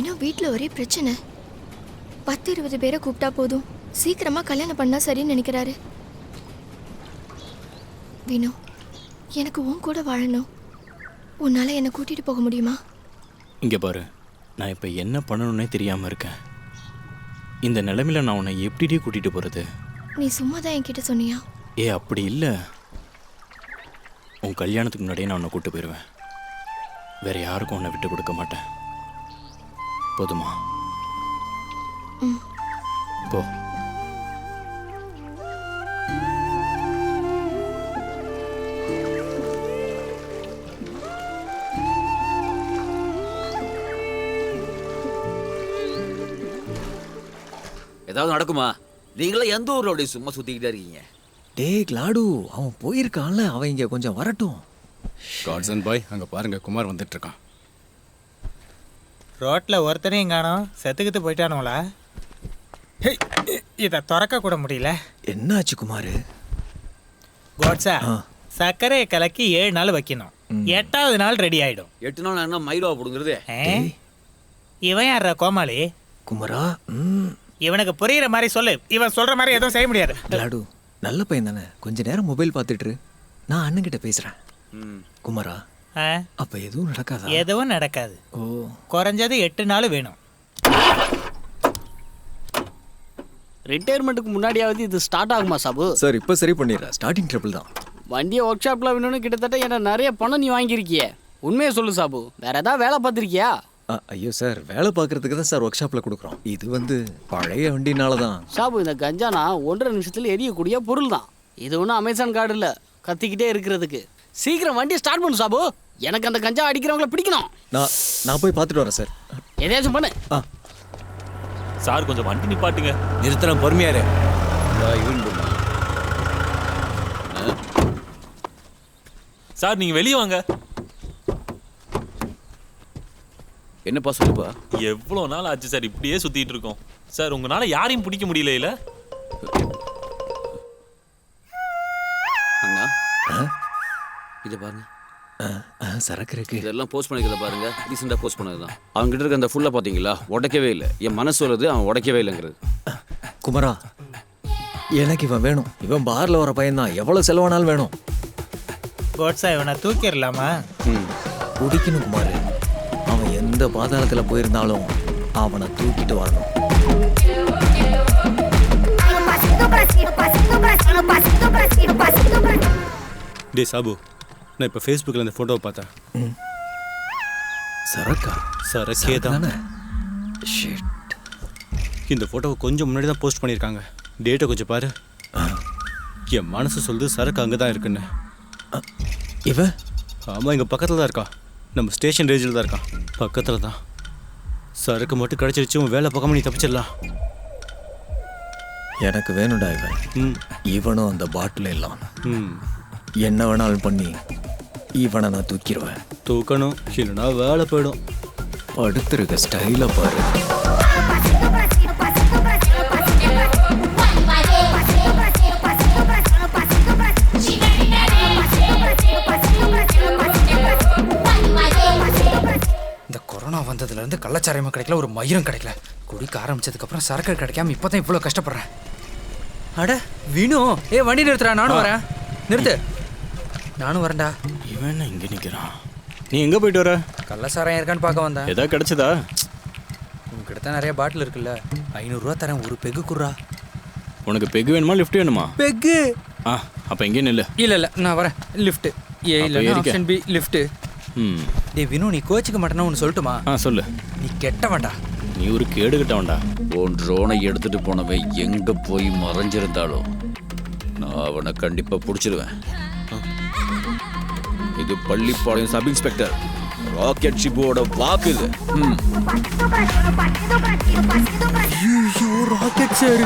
வினோ வீட்டில் ஒரே பிரச்சனை. 10-20 பேரை கூப்பிட்டா போதும், சீக்கிரமா கல்யாணம் பண்ணா சரின்னு நினைக்கிறாரு. வினோ, எனக்கு உன் கூட வாழணும். உன்னால என்னை கூட்டிட்டு போக முடியுமா? இங்கே பாரு, நான் இப்போ என்ன பண்ணணும்னே தெரியாமல் இருக்கேன். இந்த நிலைமையில நான் உன்னை எப்படியே கூட்டிகிட்டு போகிறது? நீ சும்மா தான் என்கிட்ட சொன்னியா? அப்படி இல்லை. உன் கல்யாணத்துக்கு முன்னாடியே நான் உன்னை கூப்பிட்டு போயிடுவேன். வேற யாருக்கும் உன்னை விட்டு கொடுக்க மாட்டேன். போதுமா? போ. ஏதாவது நடக்குமா? நீங்களா எந்த ஊர்ல அப்படி சும்மா சுத்திக்கிட்டே இருக்கீங்க? டேய் கிளாடு, அவன் போயிருக்கான்ல, அவன் இங்க கொஞ்சம் வரட்டும். காட்சன் பாய், அங்க பாருங்க, குமார் வந்துட்டு இருக்கான். ரோட்ல ஒருத்தனையும் காணோம். செத்துக்கிட்டு போயிட்டானுங்களா? இதை திறக்க கூட முடியல. என்னாச்சு குமார்? கோட்ஸா, சர்க்கரையை கலக்கி 7 நாள் வைக்கணும். 8வது நாள் ரெடி ஆயிடும். 8 நாள் என்ன மயிலா போடுங்கிறது? இவன் யார கோமாளி? குமரா, இவனுக்கு புரியுற மாதிரி சொல்லு. இவன் சொல்ற மாதிரி எதுவும் செய்ய முடியாது. கிளாடு நல்ல பையன் தானே, கொஞ்ச நேரம் மொபைல் பார்த்துட்டு நான் அண்ணன் கிட்ட பேசுறேன். குமரா, அப்ப எதுவும் நடக்காதா? எதுவும் நடக்காது. ஓ, குறைஞ்சது 8 நாள் வேணும். ரிட்டையர்மெண்ட்டுக்கு முன்னாடியாவது இது ஸ்டார்ட் ஆகுமா சாபு? சார் இப்போ சரி பண்ணிடுறேன். ஸ்டார்டிங் ட்ரபிள் தான். வண்டியை ஒர்க் ஷாப்பில் வேணும்னு கிட்டத்தட்ட என்ன நிறைய பணம் நீ வாங்கியிருக்கிய. உண்மையை சொல்லு சாபு, வேற ஏதாவது வேலை பார்த்துருக்கியா? ஐயோ சார், வேலை பார்க்கறதுக்கு தான் சார் ஒர்க் ஷாப்பில் கொடுக்குறோம். இது பழைய வண்டினால தான். சாபு, இந்த கஞ்சானா 1.5 நிமிஷத்தில் எரியக்கூடிய பொருள் தான். இது ஒன்றும் அமேசான் கார்டு இல்லை கத்திக்கிட்டே இருக்கிறதுக்கு. சீக்கிரம் வண்டியை ஸ்டார்ட் பண்ணு சாபு. எனக்கு அந்த கஞ்சா அடிக்கிறவங்கள பிடிக்கணும். நான் போய் பார்த்துட்டு வரேன் சார். எதையாச்சும் பண்ணு. சார் கொஞ்சம் வண்டி நிப்பாட்டுங்க. நிறுத்தலாம், பொறுமையாரு. சார் நீங்க வெளியே வாங்க. என்னப்பா சொல்லுப்பா? எவ்வளோ நாள் ஆச்சு சார் இப்படியே சுத்திட்டு இருக்கோம். சார் உங்களால யாரையும் பிடிக்க முடியல இல்ல? அண்ணா, இதை பாருங்க. சரக்கு இருக்கு. இதெல்லாம் போஸ்ட் பண்ணிக்கிறத பாருங்க. ரீசெண்டாக போஸ்ட் பண்ணதுதான். அவங்ககிட்ட இருக்க அந்த ஃபுல்லாக பார்த்தீங்களா, உடைக்கவே இல்லை. என் மனசு சொல்லுது அவன் உடைக்கவே இல்லைங்கிறது. குமரா, எனக்கு இவன் வேணும். இவன் பார்ல வர பையன் தான், எவ்வளவு செலவானாலும் வேணும். கோட்ஸா, இவனை தூக்கிடலாமா? குடிக்கணும் குமார். அவன் எந்த பாதாளத்தில் போயிருந்தாலும் அவனை தூக்கிட்டு வரணும். டே சாபு, நான் இப்போ ஃபேஸ்புக்கில் இந்த ஃபோட்டோவை பார்த்தேன். சரக்கா? சரக்கே தானே. ஷிட். இந்த ஃபோட்டோவை கொஞ்சம் முன்னாடி தான் போஸ்ட் பண்ணியிருக்காங்க. டேட்டை கொஞ்சம் பாரு. என் மனசு சொல்லுது சரக்கு அங்கே தான் இருக்குன்னு. இவன்? ஆமாம், இங்கே பக்கத்தில் தான் இருக்கா. நம்ம ஸ்டேஷன் ரேஞ்சில் தான் இருக்கான். பக்கத்தில் தான். சரக்கு மட்டும் கிடச்சிருச்சு, உன் வேலை பக்கமாக நீ தப்பிச்சிடலாம். எனக்கு வேணும்டா இவன். இவனும் அந்த பாட்டில் எல்லாம். என்ன வேணாலும் பண்ணி இவனை நான் தூக்கிடுவேன். தூக்கணும், இல்லைனா வேலை போயிடும். படுத்துருக்க ஸ்டைல பாரு. இந்த கொரோனா வந்ததுலேருந்து கள்ளச்சாராயமும் கிடைக்கல, ஒரு மயிரும் கிடைக்கல. குடிக்க ஆரம்பிச்சதுக்கப்புறம் சரக்கு கிடைக்காம இப்போ தான் இவ்வளோ கஷ்டப்படுறேன். அட வினு, வண்டி நிறுத்துறா, நானும் வரேன். நிறுத்து, நானும் வரேன்டா. இவன் இங்கே நிற்கிறான். நீ எங்கே போயிட்டு வர? கள்ளச்சாராயம் இருக்கான்னு பார்க்க வந்தேன். ஏதாவது கிடைச்சதா? உங்ககிட்ட தான் நிறைய பாட்டில் இருக்குல்ல, 500 ரூபா தரேன், ஒரு பெக்கு குர்ரா. உனக்கு பெக் வேணுமா லிஃப்ட் வேணுமா? பெக்கு. அப்போ எங்கேயும் இல்லை. இல்லை நான் வரேன். லிஃப்ட் ஏ இல்லை, ஆப்ஷன் பி லிஃப்ட். டே வினு, நீ கோச்சிக்க மாட்டேன்னா ஒன்று சொல்லட்டுமா? சொல்லு. நீ கெட்ட வேண்டா. நீ ஒரு கேடு கிட்டவன்டா. உன் ட்ரோனை எடுத்துட்டு போனவன் எங்க போய் மறைஞ்சிருந்தாலும் நான் அவனை கண்டிப்பா பிடிச்சிருவேன். இது பள்ளிப்பாளையம் சப் இன்ஸ்பெக்டர் ராக்கெட் ஷிப்போட வாக்கு. இது ராக்கெட் சார்.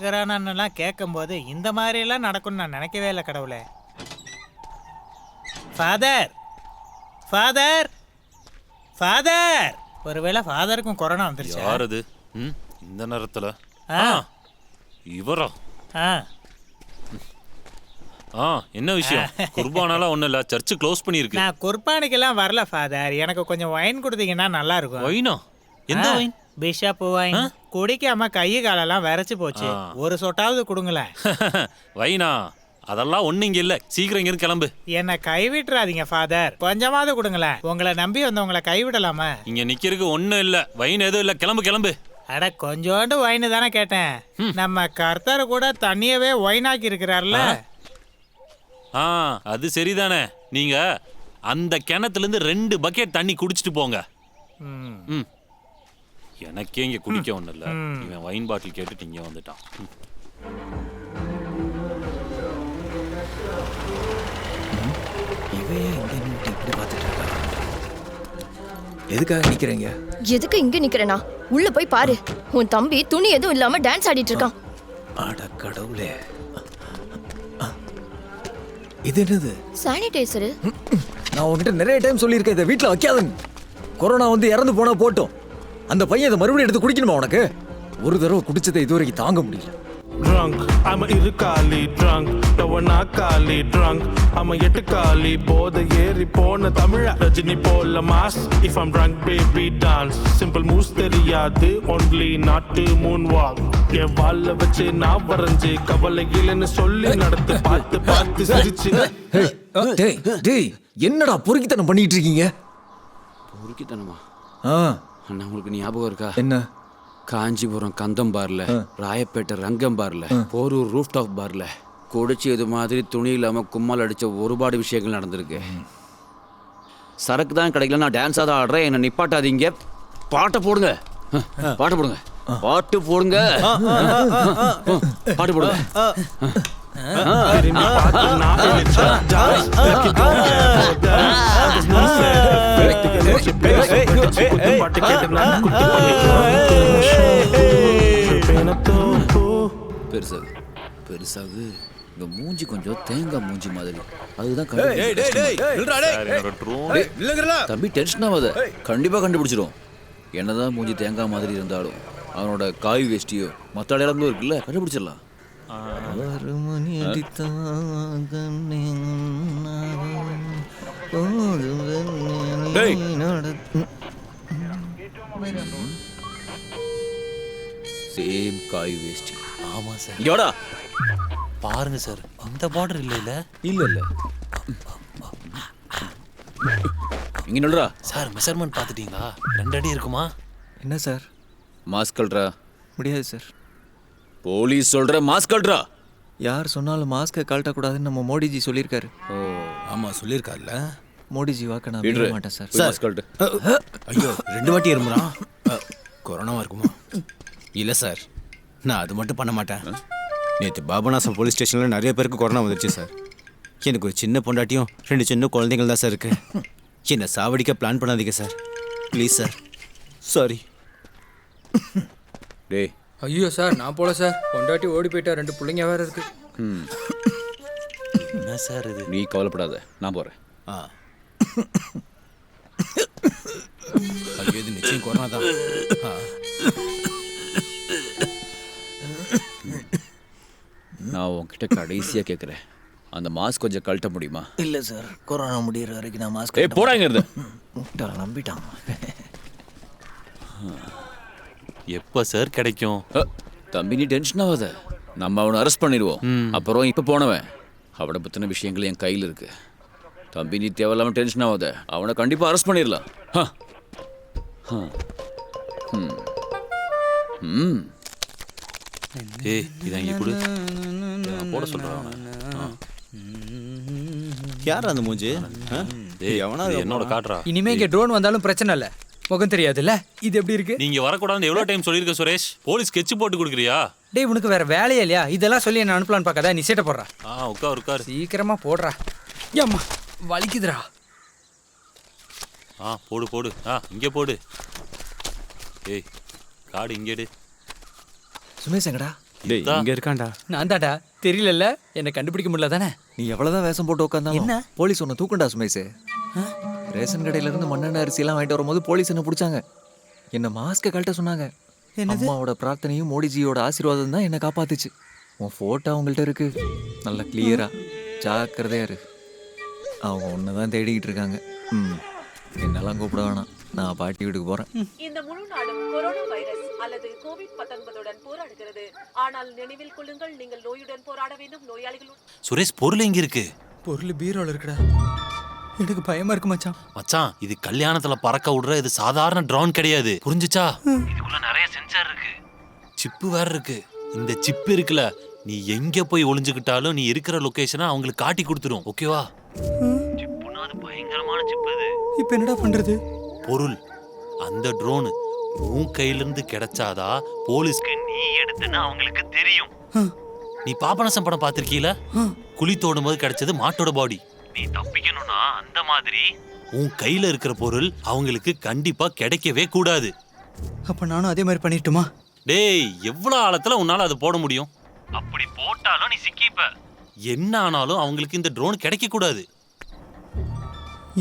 கரானான்னுலாம் கேட்கும்போது இந்த மாதிரியெல்லாம் நடக்கும்னு நான் நினைக்கவே இல்லை கடவுளே. ஃபாதர் ஃபாதர் ஃபாதர், ஒருவேளை ஃபாதருக்கும் கொரோனா வந்துருச்சு. யார் அது? இந்த நேரத்துல? ஆ இவரா? ஆ என்ன விஷயம்? குர்பானாலாம் ஒண்ணும் இல்ல, சர்ச்சு க்ளோஸ் பண்ணிருக்கு. நான் குர்பானிக்கெல்லாம் வரல ஃபாதர், எனக்கு கொஞ்சம் ஒயின் கொடுத்தீங்கன்னா நல்லா இருக்கும். வைனா? எந்த வைன்? Bishop wine. குடிக்காம கை காலெல்லாம் விரைச்சு போச்சு, ஒரு சொட்டாவது கொடுங்களேன். வைனா? அதெல்லாம் ஒண்ணு இங்க இல்ல, சீக்கிரம் இங்க இருந்து கிளம்பு. என்ன கைவிட்டுறாதீங்க ஃபாதர், கொஞ்சமாவது கொடுங்களேன். உங்களை நம்பி வந்தவங்களை கைவிடலாமா? இங்க நிக்கிறதுக்கு ஒண்ணும் இல்ல, வைன் எதுவும் இல்ல, கிளம்பு கிளம்பு. அட கொஞ்சோண்டு ஒயின் தானே கேட்டேன். நம்ம கர்த்தர் கூட தண்ணியவே ஒயினாக்கி இருக்கிறார்ல. அது சரிதானே. நீங்க அந்த கிணத்துல இருந்து 2 பக்கெட் தண்ணி குடிச்சிட்டு போங்க. எனக்கே இங்க குடிக்க ஒண்ணு இல்ல, இவன் வைன் பாட்டில் கேட்டுட்டு இங்க வந்துட்டான். எதுக்காக நிக்கிறீங்க? எதுக்கு இங்க நிக்கிறேனா? உள்ள போய் பாரு, உன் தம்பி துணி எதுவும் இல்லாம டான்ஸ் ஆடிட்டு இருக்கான். அட கடவுளே, இது என்னது? சானிடைசரு. நான் உங்ககிட்ட நிறைய டைம் சொல்லியிருக்கேன் இதை வீட்டில் வைக்காதுன்னு. கொரோனா வந்து இறந்து போனா போட்டோம், அந்த பையன் இதை மறுபடியும் எடுத்து குடிக்கணுமா உனக்கு? ஒரு தடவை குடிச்சதை இதுவரைக்கும் தாங்க முடியல. Drunk, I'm a irukali drunk, tavanakali drunk, I'm a yetukali போத ஏறி போன தமிழ ரஜினி போல mass. If I'm drunk baby dance, simple moves தெரியாது, only not to moonwalk. என் வாழ வச்சு நான் வரைஞ்சு கவலை இல்லைன்னு சொல்லி நடத்து, பார்த்து பார்த்து சிரிச்சு. டேய் டேய், என்னடா பொறுக்கித்தனம் பண்ணிட்டு இருக்கீங்க? பொறுக்கித்தனமா? ஆ, அண்ணா உங்களுக்கு ஞாபகம் இருக்கா? என்ன? காஞ்சிபுரம் கந்தம் பார்ல, ராயப்பேட்டை ரங்கம் பார்ல, போரூர் ரூஃப் டாப் பார்ல குடிச்சு இது மாதிரி துணி இல்லாம கும்மால் அடிச்ச ஒருபாடு விஷயங்கள் நடந்திருக்கு. சரக்கு தான் கிடைக்கல, நான் டான்ஸா தான் ஆடுறேன், என்ன நிப்பாட்டாதீங்க. பாட்டை போடுங்க, பாட்டு போடுங்க, பாட்டு போடுங்க, பாட்டு போடுங்க. திரும்பி பார்த்து நான் இழுச்சா ஜாஸ், like you don't care about that. There's no sad effect, you பேச படிச்சு குத்து பாட்டு கேட்டு நான் குத்து பண்ணிக்கலாம். பெருசாகு பெருசாகு, இந்த மூஞ்சி கொஞ்சம் தேங்காய் மூஞ்சி மாதிரி, அதுதான் தம்பி டென்ஷன் ஆகாத, கண்டிப்பா கண்டுபிடிச்சிடும். என்னதான் மூஞ்சி தேங்காய் மாதிரி இருந்தாலும் அவனோட காய் வேஷ்டியோ மற்ற இடம்லாம் இருக்குல்ல, கண்டுபிடிச்சிடலாம். சேம் காய் வேஷ்டி. ஆமா சார். இங்கோடா பாருங்க சார், அந்த பார்டர் இல்ல இல்ல இல்ல இல்ல இங்க நில்றா. Sir measurement பார்த்துட்டீங்களா? 2 அடி இருக்குமா? என்ன சார்? மாஸ்க் கல்றா. முடியாது சார். போலீஸ் சொல்ற மாஸ்க் கல்றா. யார் சொன்னாலும் மாஸ்கை கழட்டக்கூடாதுன்னு நம்ம மோடிஜி சொல்லியிருக்காரு. ஓ ஆமா சொல்லியிருக்காருல்ல. மோடிஜி வாக்க நான் விட மாட்டேன் சார். Mask cult. ஐயோ 2 வாட்டி இருமுறான். கொரோனாவா இருக்குமா? இல்லை சார், நான் அது மட்டும் பண்ண மாட்டேன். நேற்று பாபநாசம் போலீஸ் ஸ்டேஷனில் நிறைய பேருக்கு கொரோனா வந்துருச்சு சார். எனக்கு ஒரு சின்ன பொண்டாட்டியும் 2 சின்ன குழந்தைகள் தான் சார் இருக்கு. என்னை சாவடிக்க பிளான் பண்ணாதீங்க சார், ப்ளீஸ் சார். சாரி. டேய் ஐயோ சார், நான் போல சார், பொண்டாட்டி ஓடி போயிட்டா, 2 பிள்ளைங்க வேற இருக்கு. என்ன சார் இது? நீ கவலைப்படாத, நான் போறேன். ஐயோ இது நிச்சயம் கொரோனா தான். நான் உன்கிட்ட கடைசியாக கேட்குறேன், அந்த மாஸ்க் கொஞ்சம் கழட்ட முடியுமா? இல்லை சார், கொரோனா முடிகிற வரைக்கும் நான் மாஸ்க். ஏய் போடாங்க இருந்து. முட்டாள் நம்பிட்டான். எப்போ சார் கிடைக்கும்? தம்பி நீ டென்ஷன் ஆகாத, நம்ம அவனை அரெஸ்ட் பண்ணிடுவோம். அப்புறம் இப்போ போனவன் அவனை பற்றின விஷயங்கள் என் கையில் இருக்கு. தம்பி நீ தேவையில்லாமல் டென்ஷன் ஆகாத, அவனை கண்டிப்பாக அரெஸ்ட் பண்ணிடலாம். ஏய் இதை இங்கே கொடு, போட சொல்கிறான். யார் அந்த மூஞ்சி? என்னோட காட்டுறா. இனிமே இங்க ட்ரோன் வந்தாலும் பிரச்சனை இல்ல, முகம் தெரியாதுல்ல. இது எப்படி இருக்கு? நீங்க வரக்கூடாதுன்னு எவ்வளோ டைம் சொல்லியிருக்க சுரேஷ்? போலீஸ் ஸ்கெட்ச் போட்டு கொடுக்குறியா? டேய் உனக்கு வேற வேலையே இல்லையா? இதெல்லாம் சொல்லி என்ன அனுப்பலான்னு பார்க்காத, நீ சீட்டை போடுறா. உட்கார் உட்கார். சீக்கிரமா போடுறா. ஏம்மா வலிக்குதுடா. போடு போடு. இங்கே போடு. ஏய் காடு இங்கேடு. சுமேஷ் எங்கடா? டேய் இங்க இருக்கான்டா. நான் தான்டா தெரியலல்ல என்னை கண்டுபிடிக்க முடியல தானே. நீ எவ்வளவுதான் வேஷம் போட்டு உட்காந்தாலும் என்ன? போலீஸ் உன்னை தூக்கண்டா சுமேஷ். ரேஷன் கடையில இருந்து மண்ணெண்ணெய் அரிசி எல்லாம் வாங்கிட்டு வரும்போது போலீஸ் என்ன பிடிச்சாங்க. என்ன மாஸ்கை கழட்ட சொன்னாங்க. அம்மாவோட பிரார்த்தனையும் மோடிஜியோட ஆசீர்வாதம் தான் என்னை காப்பாத்துச்சு. உன் போட்டோ அவங்கள்ட்ட இருக்கு, நல்லா கிளியரா. ஜாக்கிரதையா இரு, அவங்க ஒன்னதான் தேடிக்கிட்டு இருக்காங்க. என்னெல்லாம் கூப்பிட வேணாம், நான் பாட்டி வீட்டுக்கு போறேன். இந்த முழு நாடும் கொரோனா வைரஸ் அல்லது கோவிட்-19 போராடுகிறது. ஆனால் நினைவில் கொள்ளுங்கள், நீங்கள் நோயுடன் போராட வேண்டும். நோயாளிகளும். சுரேஷ், பொருள் எங்க இருக்கு? பொருள் பீரோல இருக்குடா. எனக்கு பயமா இருக்கு மச்சான். மச்சான், இது கல்யாணத்துல பறக்க விடுற இது சாதாரண ட்ரோன் கிடையாது, புரிஞ்சுச்சா? இதுக்குள்ள நிறைய சென்சார் இருக்கு, சிப்பு வேற இருக்கு. இந்த சிப்பு இருக்குல்ல, நீ எங்க போய் ஒளிஞ்சுக்கிட்டாலும் நீ இருக்கிற லொகேஷனை அவங்களுக்கு காட்டி கொடுத்துரும். ஓகேவா? சிப்புனா அது பயங்கரமான சிப்பு. அது இப்ப என்னடா பண்றது? பொருள் அந்த ட்ரோன் உன் கையில இருந்து கிடைச்சாதா போலீஸ்க்கு நீ எடுத்துன்னு அவங்களுக்கு தெரியும். நீ பாபநாசம் படம் பார்த்திருக்கீல? குழி தோடும் போது கிடைச்சது மாட்டோட பாடி. நீ தப்பிக்கணும்னா அந்த மாதிரி உன் கையில இருக்கிற பொருள் அவங்களுக்கு கண்டிப்பா கிடைக்கவே கூடாது. அப்ப நானும் அதே மாதிரி பண்ணிட்டுமா? டேய், எவ்வளவு ஆழத்துல உன்னால அதை போட முடியும்? அப்படி போட்டாலும் நீ சிக்கிப்ப. என்ன ஆனாலும் அவங்களுக்கு இந்த ட்ரோன் கிடைக்க கூடாது.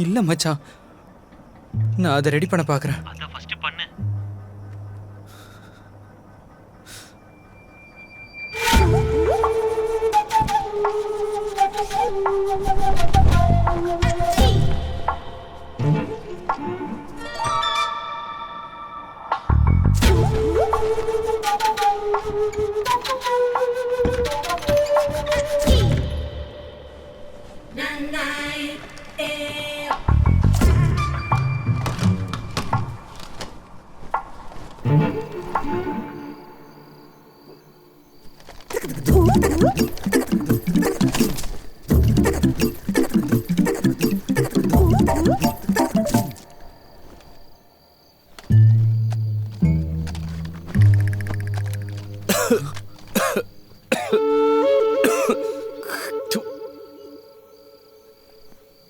இல்ல மச்சான், நான் அதை ரெடி பண்ண பாக்குறேன். அத ஃபர்ஸ்ட் பண்ணு.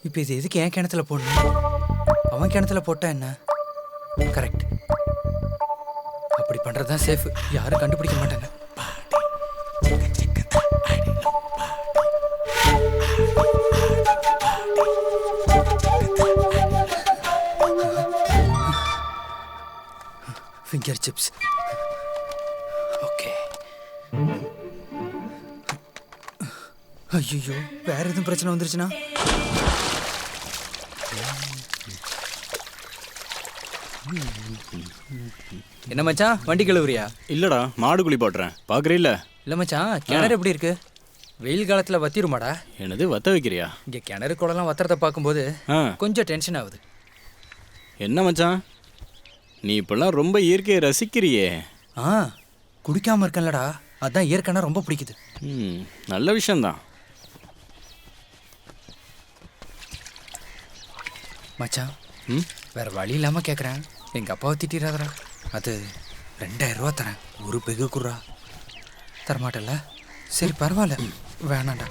இப்ப இது எதுக்கு என் கிணத்துல போடணும்? அவன் கிணத்துல போட்டா என்ன? கரெக்ட், அப்படி பண்றதுதான் சேஃப். யாரும் கண்டுபிடிக்க மாட்டாங்க. Finger chips. ஓகே. ஐயோ, வேற எதுவும் பிரச்சனை வந்துருச்சுன்னா? என்ன மச்சான், வண்டி கழுவுறியா? இல்லடா, மாடு குழி போடுறேன், பாக்குறீல்ல? இல்ல மச்சான், கிணறு எப்படி இருக்கு? வெயில் காலத்துல வத்திருமாடா? என்னது, வத்த வைக்கிறியா? இங்க கிணறு குளம்லாம் வத்துறத பார்க்கும்போது கொஞ்சம் டென்ஷன் ஆகுது. என்ன மச்சான், நீ இப்பெல்லாம் ரொம்ப இயற்கையை ரசிக்கிறியே. குடிக்காம இருக்கேன்லடா, அதான் இயற்கைனா ரொம்ப பிடிக்குது. நல்ல விஷயம்தான் மச்சான். வேற வழி இல்லாம கேக்குறேன், எங்க அப்பாவை திட்டிடாதரா. அது 2000 ரூபா தரேன், ஒரு பெகு குர்ரா. தரமாட்டல? சரி பரவாயில்ல, வேணாண்டா.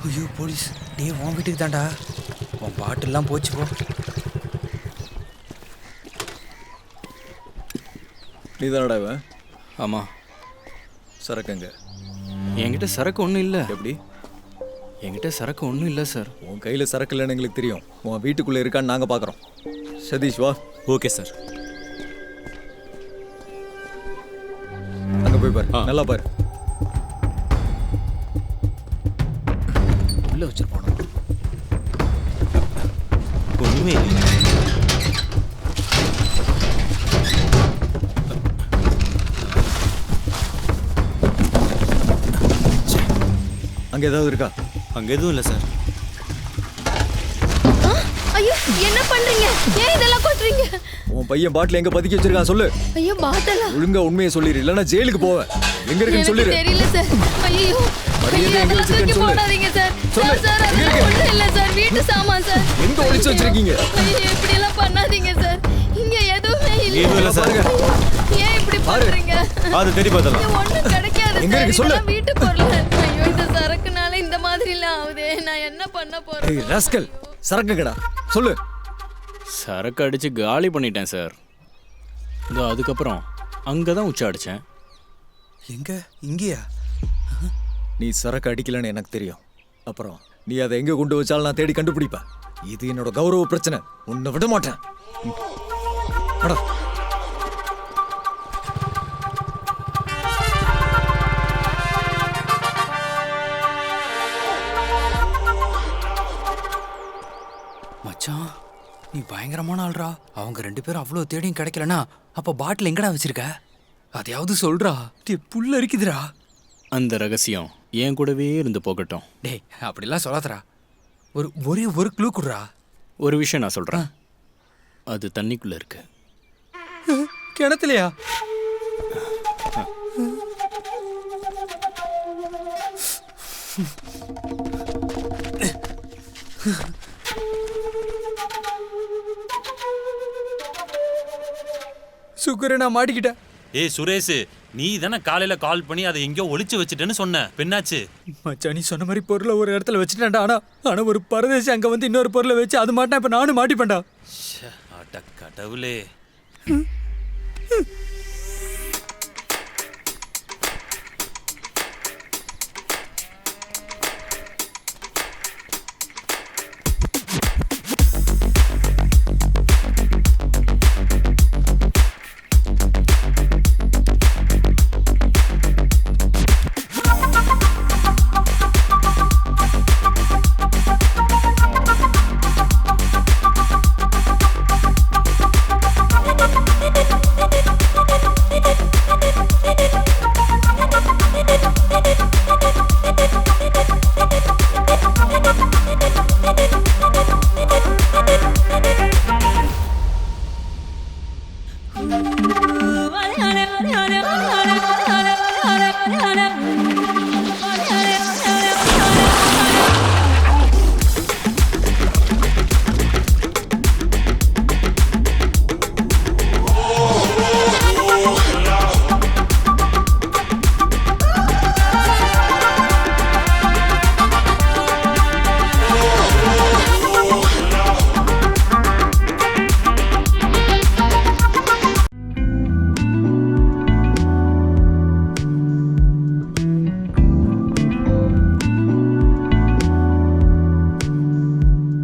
ஐயோ போலீஸ். டே, உன் வீட்டுக்கு தான்டா. உன் பாட்டெல்லாம் போச்சு போ. நீ தானடா இவன்? ஆமா. சரக்குங்க? என்கிட்ட சரக்கு ஒன்றும் இல்லை. எப்படி? என்கிட்ட சரக்கு ஒன்றும் இல்லை சார். உன் கையில் சரக்கு இல்லைன்னு எங்களுக்கு தெரியும். உன் வீட்டுக்குள்ளே இருக்கான்னு நாங்கள் பார்க்குறோம். சதீஷ் வா. Okay sir. அங்கே போய் பாரு, நல்லா பாரு. உள்ள வச்சிருப்போம். ஒன்றுமே இல்லை. அங்கே ஏதாவது இருக்கா? அங்கே எதுவும் இல்லை சார். ஐயோ, என்ன பண்றீங்க? ஏன் இதெல்லாம் கொட்டுறீங்க? உன் பையன் பாட்டில் எங்க பதுக்கி வச்சிருக்கான் சொல்லு. ஐயோ, பாட்டலா? ஒழுங்கா உண்மையை சொல்லிரு, இல்லைன்னா ஜெயிலுக்கு போவேன். எங்க இருக்குன்னு சொல்லிரு. தெரியல சார். ஐயோ, எங்க வச்சிருக்கேன்னு சொல்லு. போடாதீங்க சார். சொல்லு. சார், அது ஒண்ணும் இல்ல சார், வீட்டு சாமான் சார். எங்க ஒளிச்சு வச்சிருக்கீங்க? ஐயோ, இப்படி எல்லாம் பண்ணாதீங்க சார். இங்க எதுவுமே இல்ல சார். ஏன் இப்படி பண்றீங்க? அது தேடி பார்த்தலாம். ஒண்ணும் கிடைக்காது எங்க இருக்கு சொல்லு. வீட்டு பொருள். ஐயோ, இந்த சரக்குனால இந்த மாதிரி எல்லாம் ஆகுதே. நான் என்ன பண்ண போறேன்? ஏய் ராஸ்கல், சரக்கு கடா சொல்லு. சரக்கு அடிச்சு காலி பண்ணிட்டேன் சார். இதோ அதுக்கப்புறம் அங்கே தான் உச்சா அடித்தேன். எங்க இங்கேயா? நீ சரக்கு அடிக்கலன்னு எனக்கு தெரியும். அப்புறம் நீ அதை எங்க கொண்டு வச்சாலும் நான் தேடி கண்டுபிடிப்பேன். இது என்னோட கௌரவ பிரச்சனை. உன்னை விட மாட்டேன். அடா. மச்சான் நீ பயங்கரமான ஆள்ரா. அவங்க 2 பேரும் அவ்வளோ தேடியும் கிடைக்கலனா அப்ப பாட்டில் எங்கடா வச்சிருக்க? அதையாவது சொல்றா. புல்ல இருக்குதுடா. அந்த ரகசியம் என் கூடவே இருந்து போகட்டும். டேய் அப்படிலாம் சொல்லாதடா. ஒரே ஒரு க்ளூ குடுறா. ஒரு விஷயம் நான் சொல்றேன். அது தண்ணிக்குள்ள இருக்கு. கிணத்துலையா? சுக்கரே நான் மாட்டிக்கிட்டேன். ஏய் சுரேஷ், நீ தானே காலையில கால் பண்ணி அதை எங்கேயோ ஒளிச்சு வச்சுட்டேன்னு சொன்ன. பெண்ணாச்சு? மச்சான் நீ சொன்ன மாதிரி பொருளை ஒரு இடத்துல வச்சுட்டேன்டா. ஆனா ஒரு பரதேசி அங்க வந்து இன்னொரு பொருளை வச்சு அது மாட்டினா இப்ப நானும் மாட்டிப்பேன்டா. அட கடவுளே.